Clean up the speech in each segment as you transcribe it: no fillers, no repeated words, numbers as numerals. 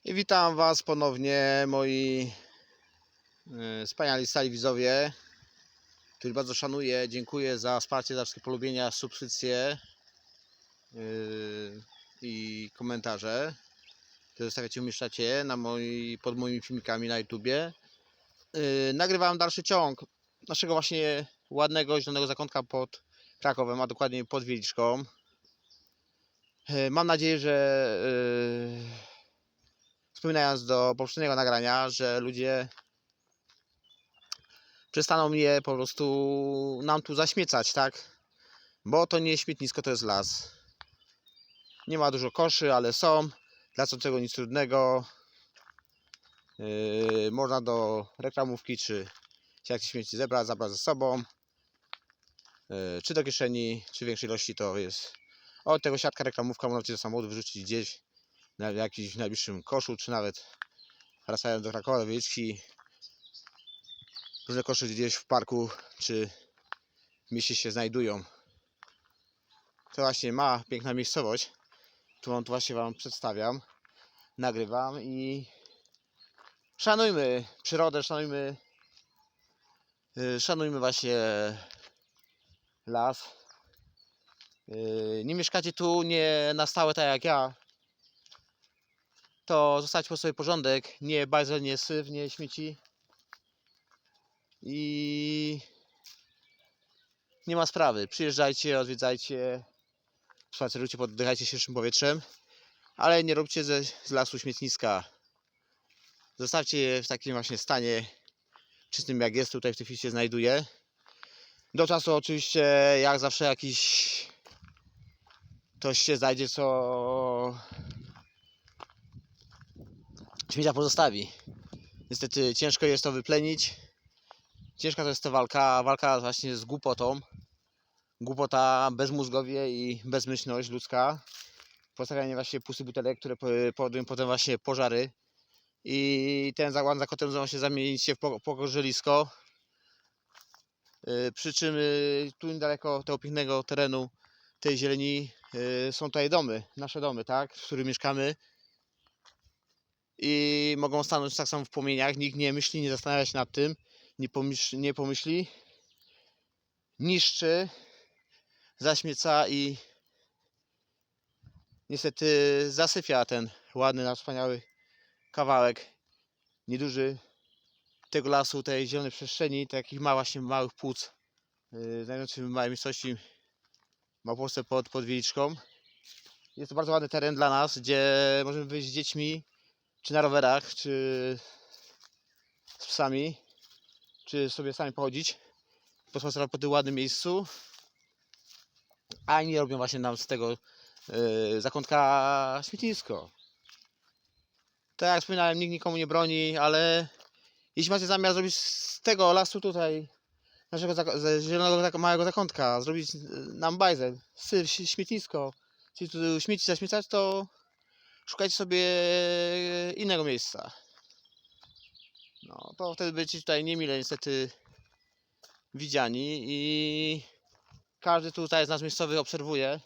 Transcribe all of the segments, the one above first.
I witam Was ponownie, moi wspaniali stali widzowie, których bardzo szanuję. Dziękuję za wsparcie, za wszystkie polubienia, subskrypcje i komentarze, które zostawiacie, umieszczacie pod moimi filmikami na YouTubie. Nagrywam dalszy ciąg naszego właśnie ładnego, zielonego zakątka pod Krakowem, a dokładnie pod Wieliczką. Mam nadzieję, że wspominając do poprzedniego nagrania, że ludzie przestaną mnie po prostu nam tu zaśmiecać, tak? Bo to nie śmietnisko, to jest las. Nie ma dużo koszy, ale są. Dla co nic trudnego. Można do reklamówki, czy jak śmieci zabrać ze sobą. Czy do kieszeni, czy w większej ilości to jest. Od tego siatka reklamówka możecie do samochodu wyrzucić gdzieś na jakimś najbliższym koszu, czy nawet wracając do Krakowa, do Wieliczki. Różne kosze gdzieś w parku, czy w mieście się znajdują. To właśnie ma piękna miejscowość, którą tu właśnie Wam przedstawiam, nagrywam i szanujmy przyrodę, szanujmy właśnie las. Nie mieszkacie tu nie na stałe tak jak ja, to zostawcie po sobie porządek, nie bajzel, nie syf, nie śmieci i nie ma sprawy. Przyjeżdżajcie, odwiedzajcie, spacerujcie, poddychajcie świeżym powietrzem, ale nie róbcie z lasu śmietniska. Zostawcie je w takim właśnie stanie czystym, jak jest tutaj w tej chwili się znajduje. Do czasu oczywiście, jak zawsze, jakiś ktoś się znajdzie, co śmiecia pozostawi. Niestety ciężko jest to wyplenić. Ciężka to jest ta walka właśnie z głupotą. Głupota, bezmózgowie i bezmyślność ludzka. Postawianie właśnie pustych butelek, które powodują potem właśnie pożary. I ten zakład za kotem może się zamienić się w pogorzelisko. Przy czym tu niedaleko tego pięknego terenu, tej zieleni, są tutaj domy, nasze domy, tak, w których mieszkamy. I mogą stanąć tak samo w płomieniach. Nikt nie myśli, nie zastanawia się nad tym, nie pomyśli. Niszczy, zaśmieca i niestety zasypia ten ładny, nasz wspaniały kawałek, nieduży tego lasu, tej zielonej przestrzeni, takich właśnie małych płuc, znajdujących się w małej miejscowości w Małopolsce pod Wieliczką. Jest to bardzo ładny teren dla nas, gdzie możemy wyjść z dziećmi, czy na rowerach, czy z psami, czy sobie sami pochodzić, pospacerować po tym ładnym miejscu, a nie robią właśnie nam z tego zakątka śmietnisko. Tak jak wspominałem, nikt nikomu nie broni, ale jeśli macie zamiar zrobić z tego lasu tutaj, naszego zielonego małego zakątka, zrobić nam bajzel, syf, śmietnisko, czyli tu śmieci zaśmiecać, to szukajcie sobie innego miejsca. No to wtedy będziecie tutaj niemile niestety widziani i każdy tutaj z nas miejscowych obserwuje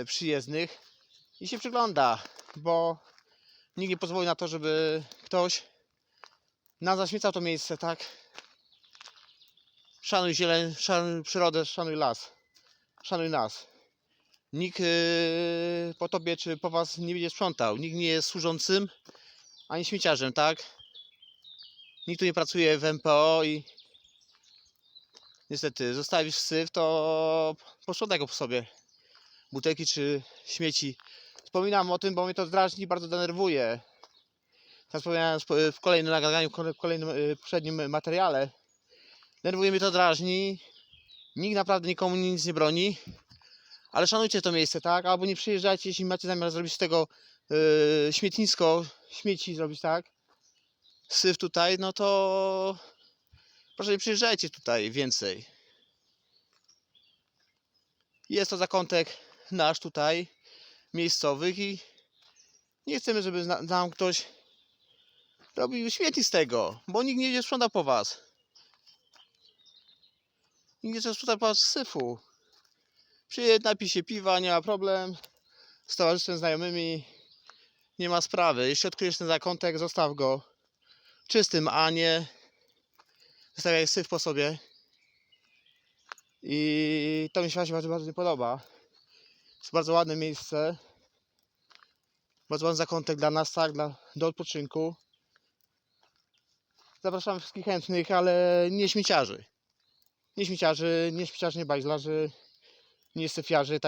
przyjezdnych i się przygląda, bo nikt nie pozwoli na to, żeby ktoś nam zaśmiecał to miejsce, tak? Szanuj zieleń, szanuj przyrodę, szanuj las, szanuj nas. Nikt po tobie czy po was nie będzie sprzątał, nikt nie jest służącym ani śmieciarzem, tak? Nikt tu nie pracuje w MPO i niestety zostawisz syf, to posprzątaj go po sobie. Butelki czy śmieci. Wspominam o tym, bo mnie to drażni, bardzo denerwuje. Tak wspomniałem w kolejnym nagraniu, w kolejnym poprzednim materiale. Denerwuje mnie to, drażni. Nikt naprawdę nikomu nic nie broni. Ale szanujcie to miejsce, tak? Albo nie przyjeżdżajcie, jeśli macie zamiar zrobić z tego śmietnisko, śmieci zrobić, tak? Syf tutaj, no to proszę nie przyjeżdżajcie tutaj więcej. Jest to zakątek nasz tutaj, miejscowych i nie chcemy, żeby nam ktoś robił śmieci z tego, bo nikt nie będzie sprzątał po was. Nikt nie będzie sprzątał po was syfu. Przyjedź, napij się piwa, nie ma problem. Z towarzystwem, znajomymi. nie ma sprawy. Jeśli odkryjesz ten zakątek, zostaw go czystym, a nie zostawiaj syf po sobie. I to mi się właśnie bardzo, bardzo nie podoba. Jest bardzo ładne miejsce. Bardzo ładny zakątek dla nas, tak, do odpoczynku. Zapraszam wszystkich chętnych, ale nie śmieciarzy. Nie śmieciarzy, nie bajzlarzy, nie syfiarzy.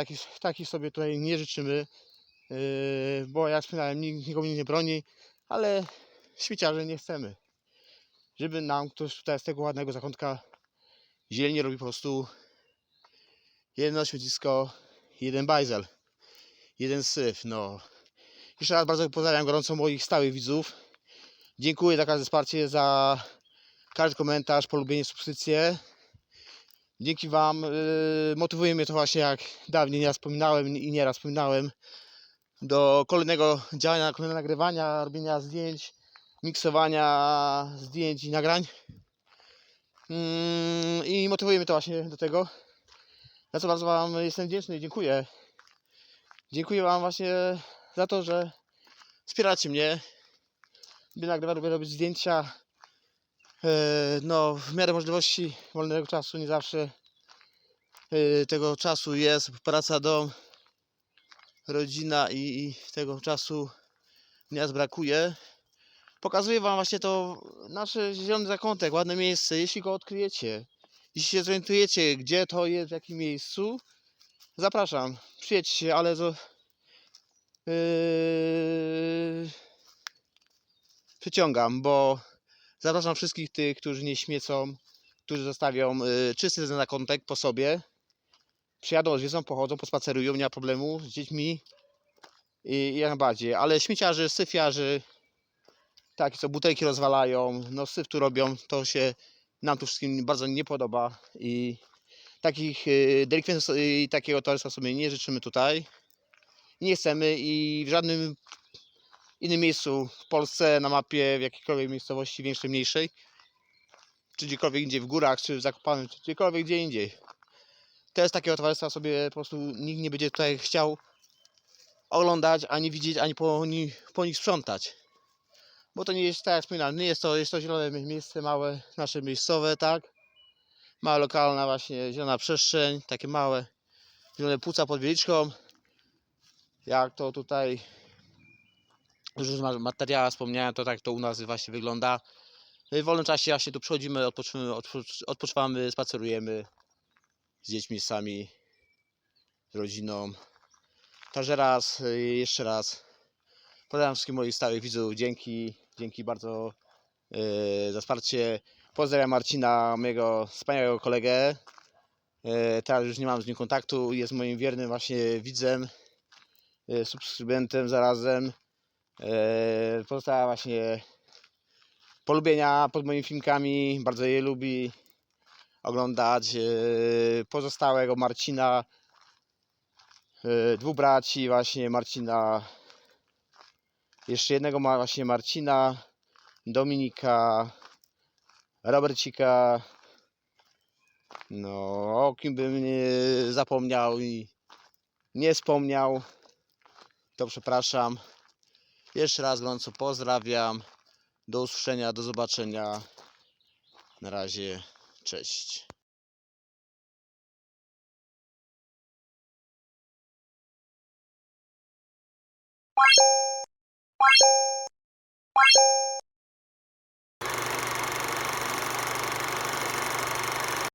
Takich sobie tutaj nie życzymy. Bo jak wspomniałem, nikomu nie broni, ale śmieciarzy nie chcemy. Żeby nam ktoś tutaj z tego ładnego zakątka zieleni robi po prostu jedno śmiecisko, jeden bajzel, jeden syf. No. Jeszcze raz bardzo pozdrawiam gorąco moich stałych widzów. Dziękuję za każde wsparcie, za każdy komentarz, polubienie, subskrypcję. Dzięki Wam motywuje mnie to właśnie, jak dawniej nieraz wspominałem, do kolejnego działania, kolejnego nagrywania, robienia zdjęć, miksowania zdjęć i nagrań. I motywuje mnie to właśnie do tego. Za co bardzo Wam jestem wdzięczny i dziękuję. Dziękuję Wam właśnie za to, że wspieracie mnie, by nagrywać, lubię robić zdjęcia. No, w miarę możliwości wolnego czasu, nie zawsze tego czasu jest, praca, dom, rodzina i tego czasu nieraz brakuje. Pokazuję Wam właśnie to nasze zielony zakątek, ładne miejsce. Jeśli go odkryjecie, jeśli się zorientujecie, gdzie to jest, w jakim miejscu, zapraszam, przyjedźcie, ale przyciągam, bo zapraszam wszystkich tych, którzy nie śmiecą, którzy zostawią czysty ten zakątek po sobie. Przyjadą, odwiedzą, pochodzą, pospacerują, nie ma problemu z dziećmi i jak najbardziej. Ale śmieciarzy, syfiarzy, takie co butelki rozwalają, no syf tu robią, to się nam tu wszystkim bardzo nie podoba i takich delikwentów i takiego towarzystwa sobie nie życzymy tutaj. Nie chcemy i w żadnym innym miejscu w Polsce, na mapie, w jakiejkolwiek miejscowości, większej, mniejszej, czy gdziekolwiek indziej w górach, czy w Zakopanem, czy gdziekolwiek gdzie indziej. Też takiego towarzystwa sobie po prostu nikt nie będzie tutaj chciał oglądać, ani widzieć, ani po nich sprzątać. Bo to nie jest, tak jak wspominałem, jest to zielone miejsce, małe, nasze miejscowe, tak? Mała lokalna właśnie zielona przestrzeń, takie małe zielone płuca pod Wieliczką. Jak to tutaj już w materiałach wspomniałem, to tak to u nas właśnie wygląda. W wolnym czasie właśnie tu przychodzimy, odpoczywamy, spacerujemy z dziećmi, sami, z rodziną. Także jeszcze raz pozdrawiam wszystkich moich stałych widzów. Dzięki bardzo za wsparcie. Pozdrawiam Marcina, mojego wspaniałego kolegę. Teraz już nie mam z nim kontaktu, jest moim wiernym właśnie widzem, subskrybentem zarazem. Pozostała właśnie polubienia pod moimi filmikami, bardzo je lubi oglądać. Pozostałego Marcina, dwóch braci właśnie Marcina, jeszcze jednego ma właśnie Marcina, Dominika, Robercika. No, o kim bym nie zapomniał i nie wspomniał, to przepraszam. Jeszcze raz gorąco pozdrawiam. Do usłyszenia, do zobaczenia. Na razie, cześć.